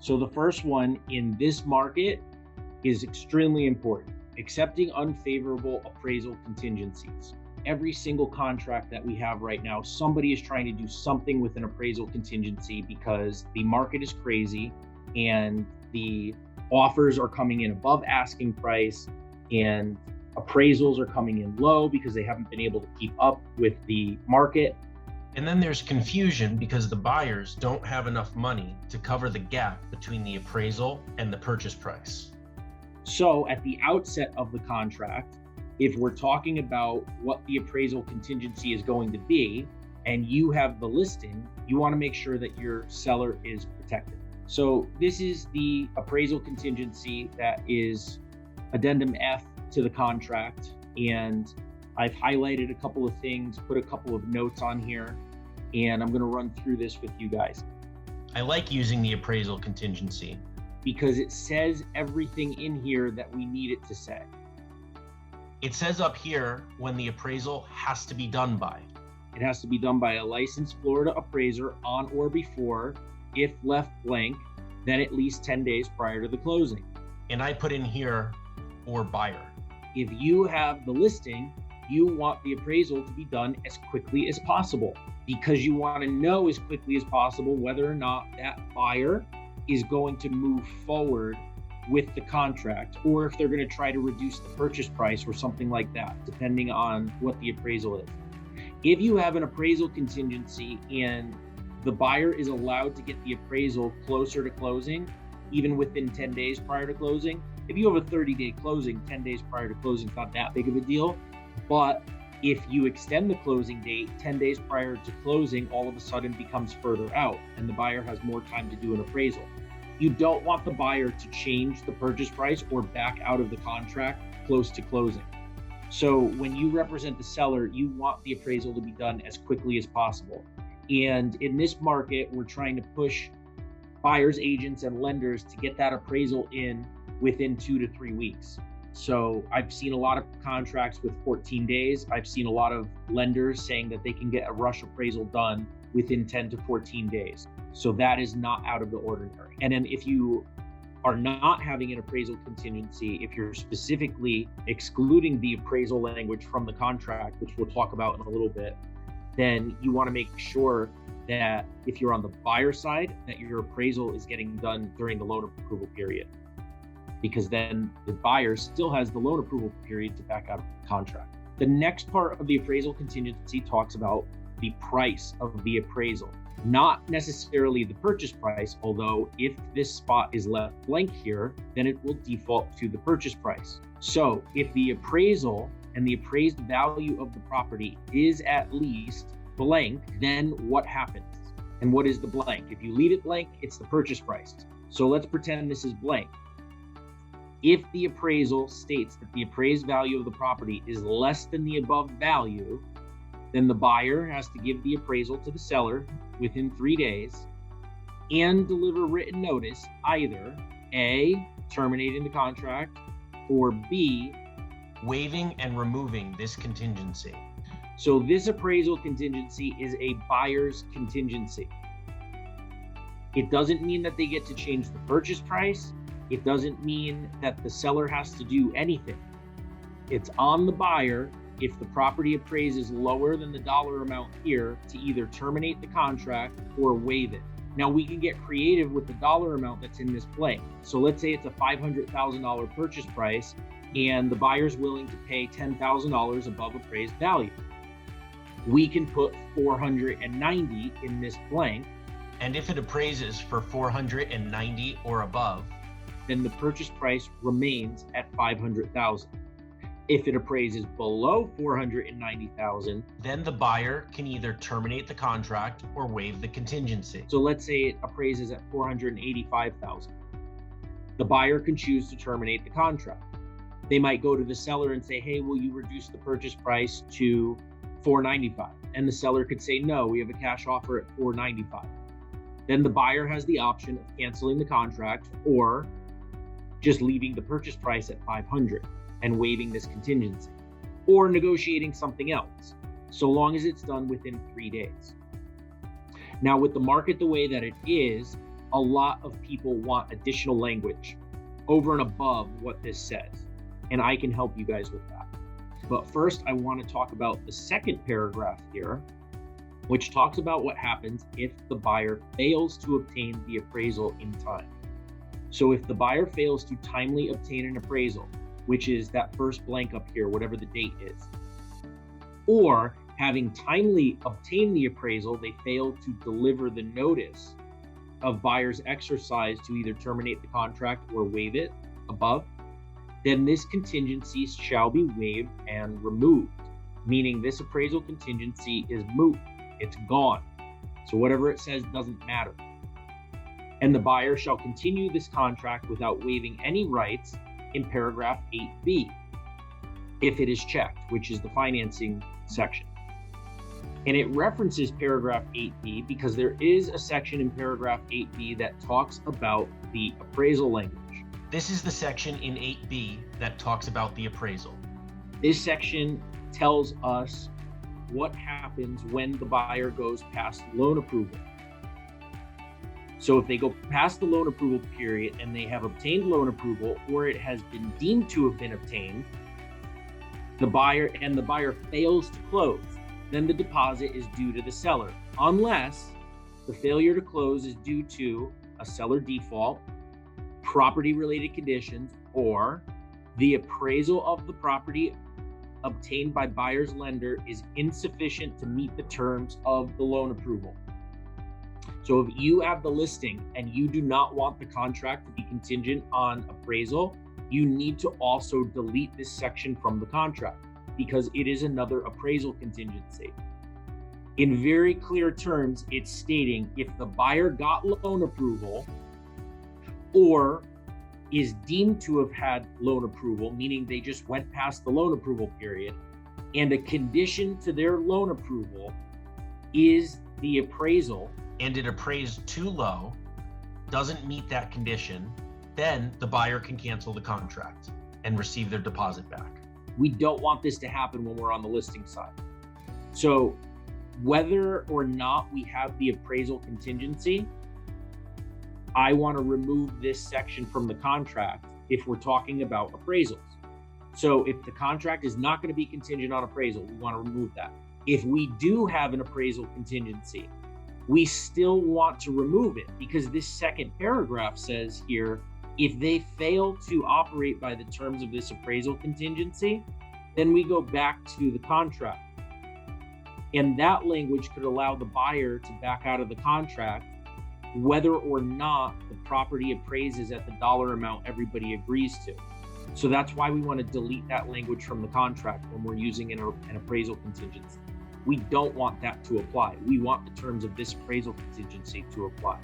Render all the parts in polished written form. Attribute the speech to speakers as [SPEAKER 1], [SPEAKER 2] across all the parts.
[SPEAKER 1] So the first one in this market is extremely important. Accepting unfavorable appraisal contingencies. Every single contract that we have right now, somebody is trying to do something with an appraisal contingency because the market is crazy and the offers are coming in above asking price and appraisals are coming in low because they haven't been able to keep up with the market.
[SPEAKER 2] And then there's confusion because the buyers don't have enough money to cover the gap between the appraisal and the purchase price.
[SPEAKER 1] So at the outset of the contract, if we're talking about what the appraisal contingency is going to be, and you have the listing, you want to make sure that your seller is protected. So this is the appraisal contingency that is addendum F to the contract. And I've highlighted a couple of things, put a couple of notes on here, and I'm going to run through this with you guys.
[SPEAKER 2] I like using the appraisal contingency
[SPEAKER 1] because it says everything in here that we need it to say.
[SPEAKER 2] It says up here when the appraisal has to be done by.
[SPEAKER 1] It has to be done by a licensed Florida appraiser on or before, if left blank, then at least 10 days prior to the closing.
[SPEAKER 2] And I put in here, or buyer.
[SPEAKER 1] If you have the listing, you want the appraisal to be done as quickly as possible because you want to know as quickly as possible whether or not that buyer is going to move forward with the contract, or if they're going to try to reduce the purchase price or something like that, depending on what the appraisal is. If you have an appraisal contingency and the buyer is allowed to get the appraisal closer to closing, even within 10 days prior to closing, if you have a 30-day closing, 10 days prior to closing is not that big of a deal. But if you extend the closing date 10 days prior to closing, all of a sudden becomes further out and the buyer has more time to do an appraisal. You don't want the buyer to change the purchase price or back out of the contract close to closing. So when you represent the seller, you want the appraisal to be done as quickly as possible. And in this market, we're trying to push buyers, agents, and lenders to get that appraisal in within 2 to 3 weeks. So I've seen a lot of contracts with 14 days. I've seen a lot of lenders saying that they can get a rush appraisal done within 10 to 14 days. So that is not out of the ordinary. And then if you are not having an appraisal contingency, if you're specifically excluding the appraisal language from the contract, which we'll talk about in a little bit, then you want to make sure that if you're on the buyer side, that your appraisal is getting done during the loan approval period, because then the buyer still has the loan approval period to back out of the contract. The next part of the appraisal contingency talks about the price of the appraisal, not necessarily the purchase price, although if this spot is left blank here, then it will default to the purchase price. So if the appraisal and the appraised value of the property is at least blank, then what happens? And what is the blank? If you leave it blank, it's the purchase price. So let's pretend this is blank. If the appraisal states that the appraised value of the property is less than the above value, then the buyer has to give the appraisal to the seller within 3 days and deliver written notice, either A, terminating the contract, or B,
[SPEAKER 2] waiving and removing this contingency.
[SPEAKER 1] So this appraisal contingency is a buyer's contingency. It doesn't mean that they get to change the purchase price. It doesn't mean that the seller has to do anything. It's on the buyer, if the property appraises lower than the dollar amount here, to either terminate the contract or waive it. Now we can get creative with the dollar amount that's in this blank. So let's say it's a $500,000 purchase price and the buyer's willing to pay $10,000 above appraised value. We can put 490 in this blank.
[SPEAKER 2] And if it appraises for 490 or above,
[SPEAKER 1] then the purchase price remains at 500,000. If it appraises below 490,000,
[SPEAKER 2] then the buyer can either terminate the contract or waive the contingency.
[SPEAKER 1] So let's say it appraises at 485,000. The buyer can choose to terminate the contract. They might go to the seller and say, hey, will you reduce the purchase price to 495? And the seller could say, no, we have a cash offer at 495. Then the buyer has the option of canceling the contract or just leaving the purchase price at 500 and waiving this contingency, or negotiating something else, so long as it's done within 3 days. Now, with the market the way that it is, a lot of people want additional language over and above what this says, and I can help you guys with that. But first, I want to talk about the second paragraph here, which talks about what happens if the buyer fails to obtain the appraisal in time. So if the buyer fails to timely obtain an appraisal, which is that first blank up here, whatever the date is, or having timely obtained the appraisal, they fail to deliver the notice of buyer's exercise to either terminate the contract or waive it above, then this contingency shall be waived and removed, meaning this appraisal contingency is moot. It's gone. So whatever it says doesn't matter. And the buyer shall continue this contract without waiving any rights in paragraph 8B, if it is checked, which is the financing section. And it references paragraph 8B because there is a section in paragraph 8B that talks about the appraisal language.
[SPEAKER 2] This is the section in 8B that talks about the appraisal.
[SPEAKER 1] This section tells us what happens when the buyer goes past loan approval. So if they go past the loan approval period and they have obtained loan approval, or it has been deemed to have been obtained, the buyer fails to close, then the deposit is due to the seller, unless the failure to close is due to a seller default, property-related conditions, or the appraisal of the property obtained by buyer's lender is insufficient to meet the terms of the loan approval. So if you have the listing and you do not want the contract to be contingent on appraisal, you need to also delete this section from the contract because it is another appraisal contingency. In very clear terms, it's stating if the buyer got loan approval or is deemed to have had loan approval, meaning they just went past the loan approval period, and a condition to their loan approval is the appraisal,
[SPEAKER 2] and it appraised too low, doesn't meet that condition, then the buyer can cancel the contract and receive their deposit back.
[SPEAKER 1] We don't want this to happen when we're on the listing side. So whether or not we have the appraisal contingency, I want to remove this section from the contract if we're talking about appraisals. So if the contract is not going to be contingent on appraisal, we want to remove that. If we do have an appraisal contingency, we still want to remove it because this second paragraph says here, if they fail to operate by the terms of this appraisal contingency, then we go back to the contract. And that language could allow the buyer to back out of the contract whether or not the property appraises at the dollar amount everybody agrees to. So that's why we want to delete that language from the contract when we're using an appraisal contingency. We don't want that to apply. We want the terms of this appraisal contingency to apply.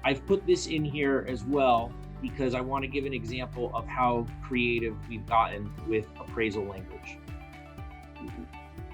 [SPEAKER 1] I've put this in here as well because I want to give an example of how creative we've gotten with appraisal language.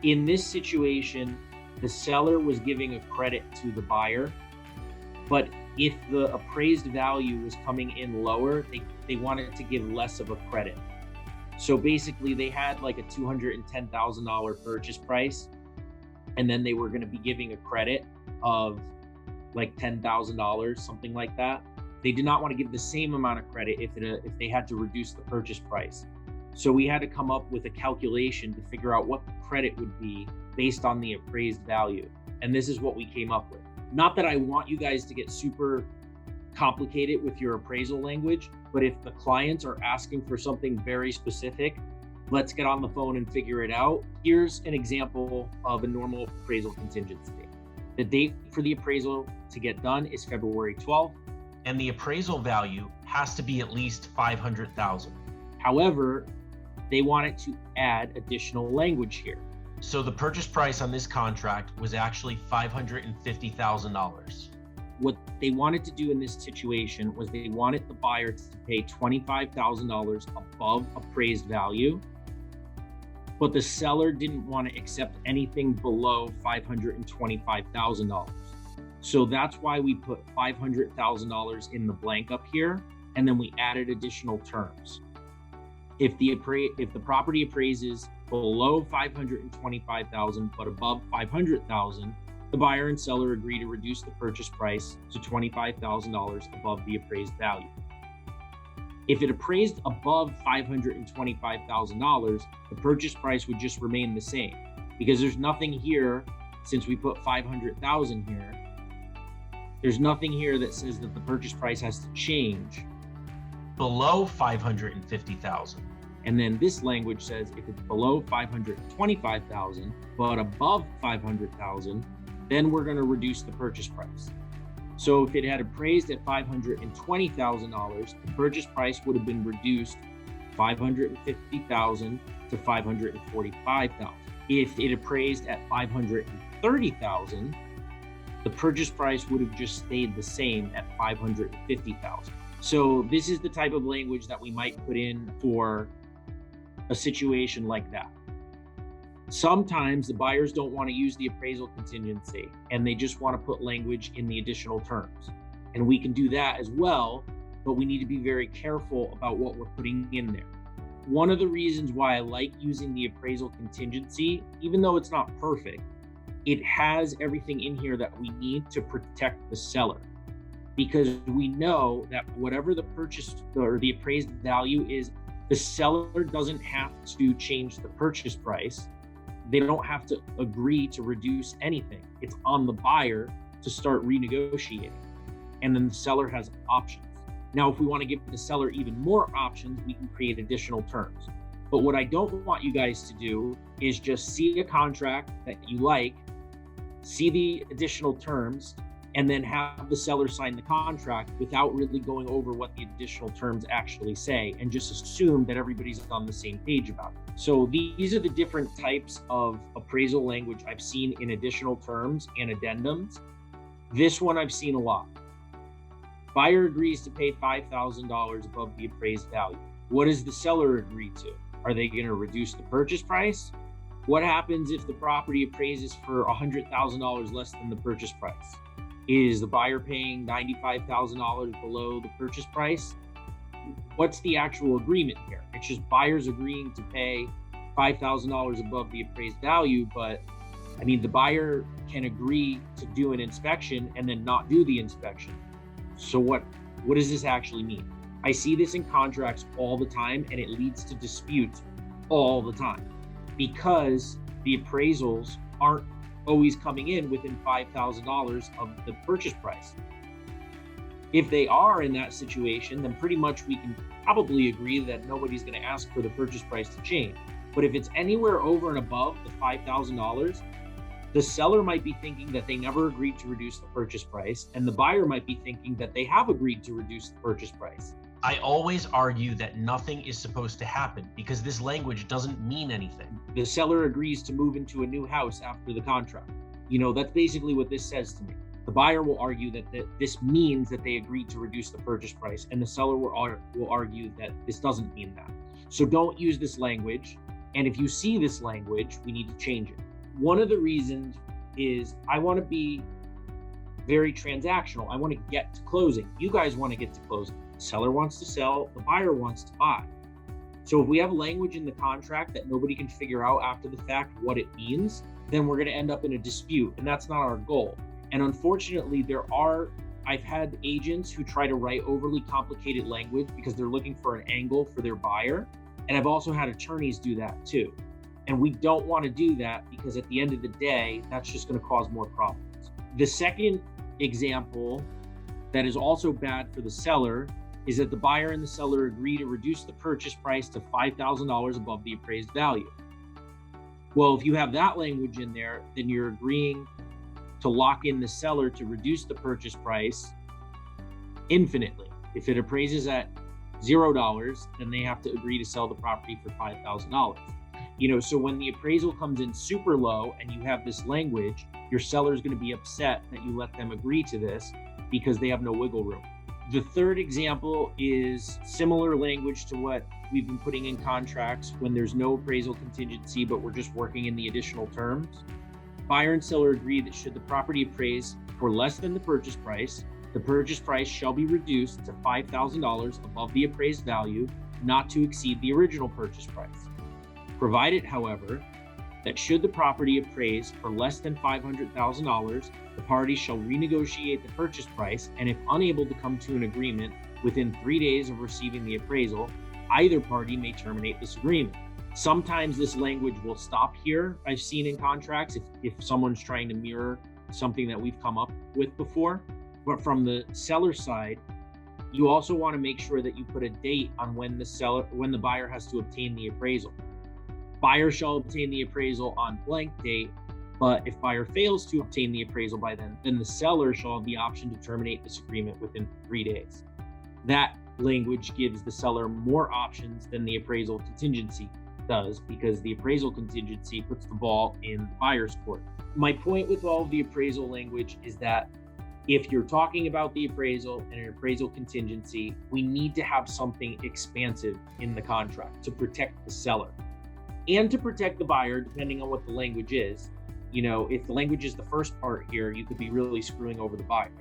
[SPEAKER 1] In this situation, the seller was giving a credit to the buyer, but if the appraised value was coming in lower, they wanted to give less of a credit. So basically they had like a $210,000 purchase price, and then they were going to be giving a credit of like $10,000, something like that. They did not want to give the same amount of credit if they had to reduce the purchase price. So we had to come up with a calculation to figure out what the credit would be based on the appraised value. And this is what we came up with. Not that I want you guys to get super complicated with your appraisal language, but if the clients are asking for something very specific, let's get on the phone and figure it out. Here's an example of a normal appraisal contingency. The date for the appraisal to get done is February 12th.
[SPEAKER 2] And the appraisal value has to be at least $500,000.
[SPEAKER 1] However, they wanted to add additional language here.
[SPEAKER 2] So the purchase price on this contract was actually $550,000.
[SPEAKER 1] What they wanted to do in this situation was they wanted the buyer to pay $25,000 above appraised value, but the seller didn't want to accept anything below $525,000. So that's why we put $500,000 in the blank up here, and then we added additional terms. If the property appraises below $525,000 but above $500,000, the buyer and seller agree to reduce the purchase price to $25,000 above the appraised value. If it appraised above $525,000, the purchase price would just remain the same, because there's nothing here, since we put 500,000 here, there's nothing here that says that the purchase price has to change.
[SPEAKER 2] Below 550,000.
[SPEAKER 1] And then this language says if it's below 525,000, but above 500,000, then we're going to reduce the purchase price. So if it had appraised at $520,000, the purchase price would have been reduced $550,000 to $545,000. If it appraised at $530,000, the purchase price would have just stayed the same at $550,000. So this is the type of language that we might put in for a situation like that. Sometimes the buyers don't want to use the appraisal contingency and they just want to put language in the additional terms. And we can do that as well, but we need to be very careful about what we're putting in there. One of the reasons why I like using the appraisal contingency, even though it's not perfect, it has everything in here that we need to protect the seller. Because we know that whatever the purchase or the appraised value is, the seller doesn't have to change the purchase price. They don't have to agree to reduce anything. It's on the buyer to start renegotiating. And then the seller has options. Now, if we want to give the seller even more options, we can create additional terms. But what I don't want you guys to do is just see a contract that you like, see the additional terms, and then have the seller sign the contract without really going over what the additional terms actually say, and just assume that everybody's on the same page about it. So these are the different types of appraisal language I've seen in additional terms and addendums. This one I've seen a lot. Buyer agrees to pay $5,000 above the appraised value. What does the seller agree to? Are they going to reduce the purchase price? What happens if the property appraises for $100,000 less than the purchase price? Is the buyer paying $95,000 below the purchase price? What's the actual agreement here? It's just buyers agreeing to pay $5,000 above the appraised value, but I mean, the buyer can agree to do an inspection and then not do the inspection. So what does this actually mean? I see this in contracts all the time, and it leads to disputes all the time because the appraisals aren't always coming in within $5,000 of the purchase price. If they are in that situation, then pretty much we can probably agree that nobody's going to ask for the purchase price to change. But if it's anywhere over and above the $5,000, the seller might be thinking that they never agreed to reduce the purchase price, and the buyer might be thinking that they have agreed to reduce the purchase price.
[SPEAKER 2] I always argue that nothing is supposed to happen because this language doesn't mean anything.
[SPEAKER 1] The seller agrees to move into a new house after the contract. That's basically what this says to me. The buyer will argue that this means that they agreed to reduce the purchase price, and the seller will argue that this doesn't mean that. So don't use this language. And if you see this language, we need to change it. One of the reasons is I want to be very transactional. I want to get to closing. You guys want to get to closing. The seller wants to sell, the buyer wants to buy. So if we have language in the contract that nobody can figure out after the fact what it means, then we're going to end up in a dispute, and that's not our goal. And unfortunately, I've had agents who try to write overly complicated language because they're looking for an angle for their buyer. And I've also had attorneys do that too. And we don't want to do that because at the end of the day, that's just going to cause more problems. The second example that is also bad for the seller is that the buyer and the seller agree to reduce the purchase price to $5,000 above the appraised value. Well, if you have that language in there, then you're agreeing to lock in the seller to reduce the purchase price infinitely. If it appraises at $0, then they have to agree to sell the property for $5,000. So when the appraisal comes in super low and you have this language, your seller is going to be upset that you let them agree to this because they have no wiggle room. The third example is similar language to what we've been putting in contracts when there's no appraisal contingency, but we're just working in the additional terms. Buyer and seller agree that should the property appraise for less than the purchase price shall be reduced to $5,000 above the appraised value, not to exceed the original purchase price. Provided, however, that should the property appraise for less than $500,000, the parties shall renegotiate the purchase price, and if unable to come to an agreement within 3 days of receiving the appraisal, either party may terminate this agreement. Sometimes this language will stop here. I've seen in contracts if someone's trying to mirror something that we've come up with before. But from the seller side, you also want to make sure that you put a date on when the buyer has to obtain the appraisal. Buyer shall obtain the appraisal on blank date, but if buyer fails to obtain the appraisal by then the seller shall have the option to terminate this agreement within 3 days. That language gives the seller more options than the appraisal contingency does, because the appraisal contingency puts the ball in the buyer's court. My point with all of the appraisal language is that if you're talking about the appraisal and an appraisal contingency, we need to have something expansive in the contract to protect the seller and to protect the buyer, depending on what the language is. If the language is the first part here, you could be really screwing over the buyer.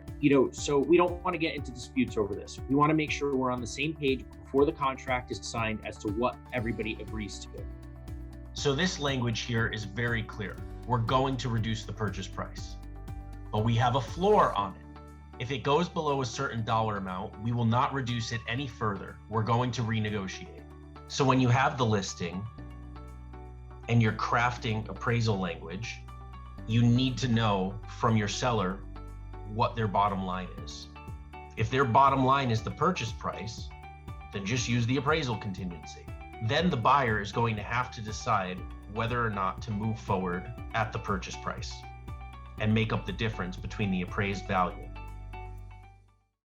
[SPEAKER 1] So we don't want to get into disputes over this. We want to make sure we're on the same page before the contract is signed as to what everybody agrees to.
[SPEAKER 2] So this language here is very clear. We're going to reduce the purchase price, but we have a floor on it. If it goes below a certain dollar amount, we will not reduce it any further. We're going to renegotiate. So when you have the listing and you're crafting appraisal language, you need to know from your seller what their bottom line is. If their bottom line is the purchase price, then just use the appraisal contingency. Then the buyer is going to have to decide whether or not to move forward at the purchase price and make up the difference between the appraised value.